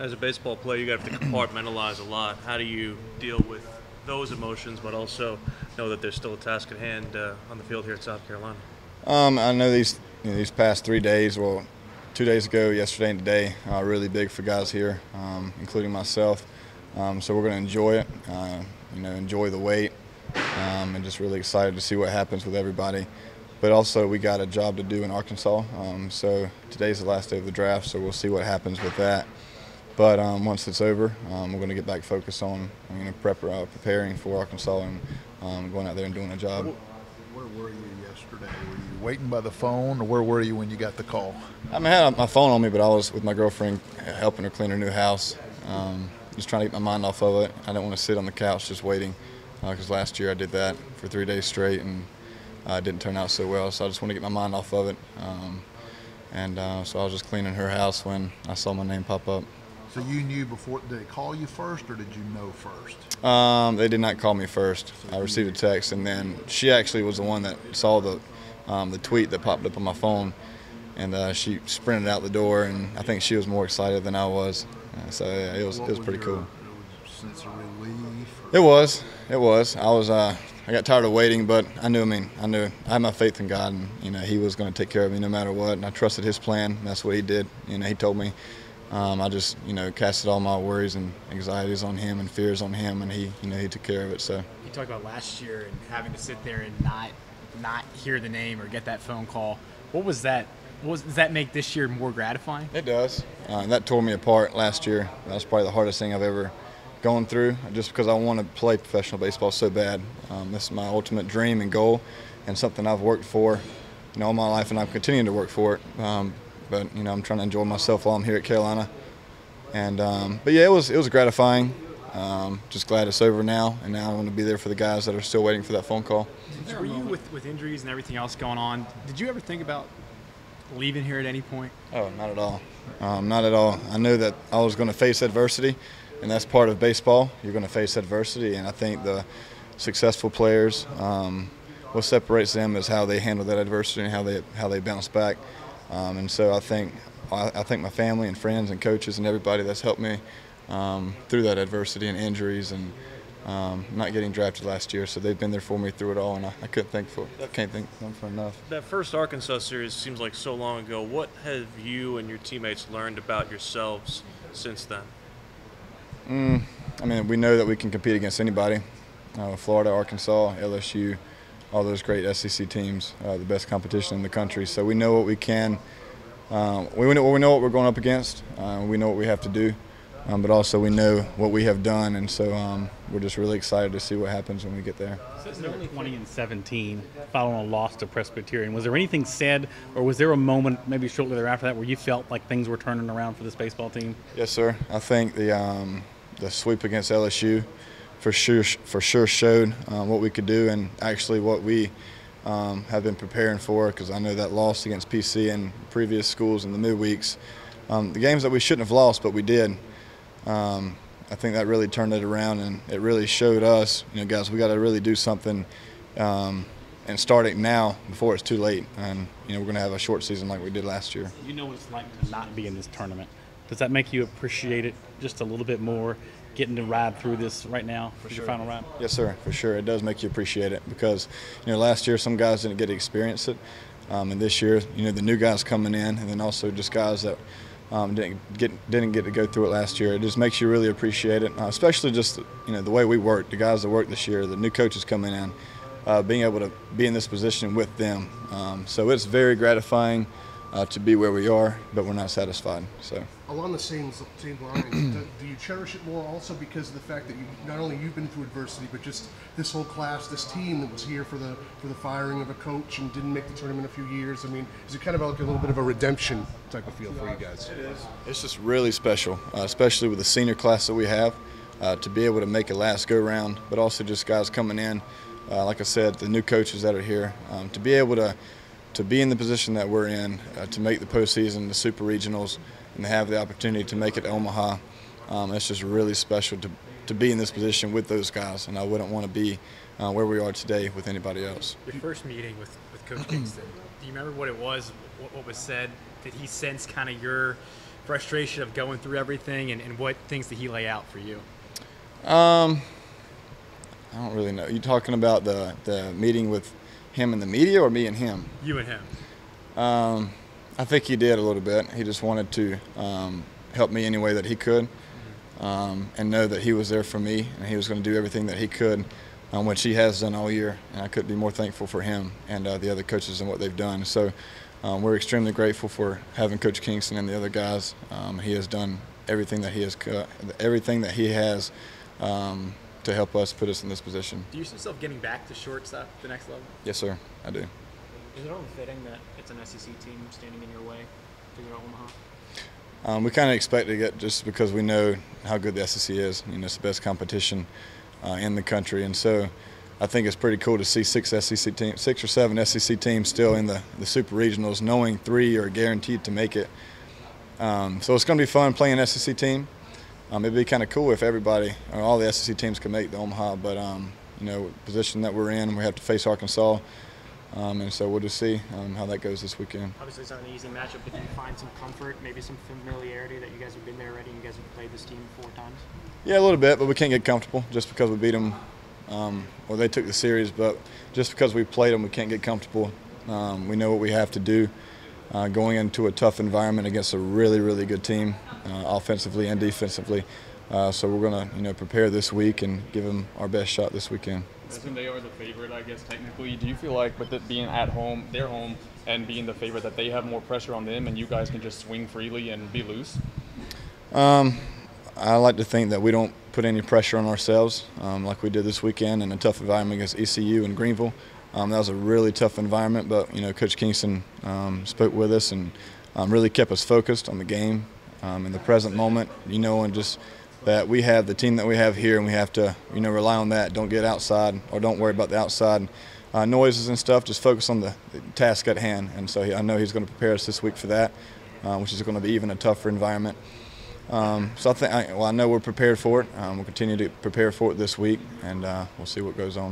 As a baseball player, you have to compartmentalize a lot. How do you deal with those emotions, but also know that there's still a task at hand on the field here in South Carolina? I know these past 3 days, well, 2 days ago, yesterday and today, really big for guys here, including myself. So we're going to enjoy it, enjoy the wait, and just really excited to see what happens with everybody. But also, we got a job to do in Arkansas. So today's the last day of the draft, so we'll see what happens with that. But once it's over, we're going to get back focused on preparing for Arkansas and going out there and doing a job. Where were you yesterday? Were you waiting by the phone, or where were you when you got the call? I had my phone on me, but I was with my girlfriend helping her clean her new house, just trying to get my mind off of it. I didn't want to sit on the couch just waiting, because last year I did that for 3 days straight, and it didn't turn out so well. So I just want to get my mind off of it. So I was just cleaning her house when I saw my name pop up. So you knew before, did they call you first, or did you know first? They did not call me first. I received a text, and then she actually was the one that saw the tweet that popped up on my phone, and she sprinted out the door, and I think she was more excited than I was. So yeah, it was pretty cool. Sense of relief? It was. I got tired of waiting, but I had my faith in God, and He was going to take care of me no matter what, and I trusted His plan. And that's what He did. He told me. I just, casted all my worries and anxieties on Him and fears on Him, and He took care of it. So you talked about last year and having to sit there and not hear the name or get that phone call. What was that? Does that make this year more gratifying? It does. That tore me apart last year. That was probably the hardest thing I've ever gone through, just because I want to play professional baseball so bad. This is my ultimate dream and goal, and something I've worked for, all my life, and I'm continuing to work for it. But I'm trying to enjoy myself while I'm here at Carolina, and but yeah, it was gratifying. Just glad it's over now, and now I want to be there for the guys that are still waiting for that phone call. Were you with injuries and everything else going on? Did you ever think about leaving here at any point? Oh, not at all. Not at all. I knew that I was going to face adversity, and that's part of baseball. You're going to face adversity, and I think the successful players, what separates them is how they handle that adversity and how they bounce back. And so I think my family and friends and coaches and everybody that's helped me through that adversity and injuries and not getting drafted last year, so they've been there for me through it all, and I can't thank them for enough. That first Arkansas series seems like so long ago. What have you and your teammates learned about yourselves since then? We know that we can compete against anybody. Florida, Arkansas, LSU, all those great SEC teams, the best competition in the country. So we know what we can. We know what we're going up against. We know what we have to do, but also we know what we have done, and so we're just really excited to see what happens when we get there. Since they're 20-17, following a loss to Presbyterian, was there anything said, or was there a moment maybe shortly thereafter that where you felt like things were turning around for this baseball team? Yes, sir. I think the sweep against LSU for sure showed what we could do, and actually what we have been preparing for, because I know that loss against PC and previous schools in the midweeks, the games that we shouldn't have lost, but we did. I think that really turned it around, and it really showed us, guys, we got to really do something and start it now before it's too late. And we're going to have a short season like we did last year. You know what it's like to not be in this tournament. Does that make you appreciate it just a little bit more, getting to ride through this right now for your final ride? Yes, sir, for sure. It does make you appreciate it, because last year some guys didn't get to experience it, and this year the new guys coming in, and then also just guys that didn't get to go through it last year. It just makes you really appreciate it, especially just the way we work, the guys that work this year, the new coaches coming in, being able to be in this position with them. So it's very gratifying to be where we are, but we're not satisfied. So along the same lines, do you cherish it more also because of the fact that not only you've been through adversity, but just this whole class, this team that was here for the firing of a coach and didn't make the tournament a few years? Is it kind of like a little bit of a redemption type of feel for you guys? It is. It's just really special, especially with the senior class that we have, to be able to make a last go-round, but also just guys coming in, like I said, the new coaches that are here, to be able to be in the position that we're in, to make the postseason, the super regionals, and to have the opportunity to make it to Omaha. It's just really special to be in this position with those guys, and I wouldn't want to be where we are today with anybody else. Your first meeting with Coach Kingston, do you remember what it was, what was said? Did he sense kind of your frustration of going through everything, and what things did he lay out for you? I don't really know. You talking about the meeting with him and the media, or me and him? You and him. I think he did a little bit. He just wanted to help me any way that he could, and know that he was there for me, and he was going to do everything that he could, which he has done all year. And I couldn't be more thankful for him and the other coaches and what they've done. So we're extremely grateful for having Coach Kingston and the other guys. He has done everything that he has to help us put us in this position. Do you see yourself getting back to shortstop the next level? Yes, sir, I do. Is it only fitting that it's an SEC team standing in your way to go to Omaha? We kind of expected it just because we know how good the SEC is. You know, it's the best competition in the country, and so I think it's pretty cool to see 6 or 7 SEC teams still in the Super Regionals, knowing 3 are guaranteed to make it. So it's going to be fun playing an SEC team. It'd be kind of cool if everybody, or all the SEC teams, could make the Omaha, but you know, position that we're in, we have to face Arkansas. And so we'll just see how that goes this weekend. Obviously, it's not an easy matchup, but do you find some comfort, maybe some familiarity that you guys have been there already and you guys have played this team 4 times? Yeah, a little bit, but we can't get comfortable just because we beat them. Well, they took the series, but just because we played them, we can't get comfortable. We know what we have to do going into a tough environment against a really, really good team, offensively and defensively. So we're going to, prepare this week and give them our best shot this weekend. Since they are the favorite, I guess, technically, do you feel like with it being at home, their home, and being the favorite, that they have more pressure on them and you guys can just swing freely and be loose? I like to think that we don't put any pressure on ourselves like we did this weekend in a tough environment against ECU and Greenville. That was a really tough environment, but, Coach Kingston spoke with us and really kept us focused on the game in the present moment, and just that we have the team that we have here, and we have to, rely on that. Don't get outside, or don't worry about the outside noises and stuff. Just focus on the task at hand. And so I know he's going to prepare us this week for that, which is going to be even a tougher environment. So I know we're prepared for it. We'll continue to prepare for it this week, and we'll see what goes on.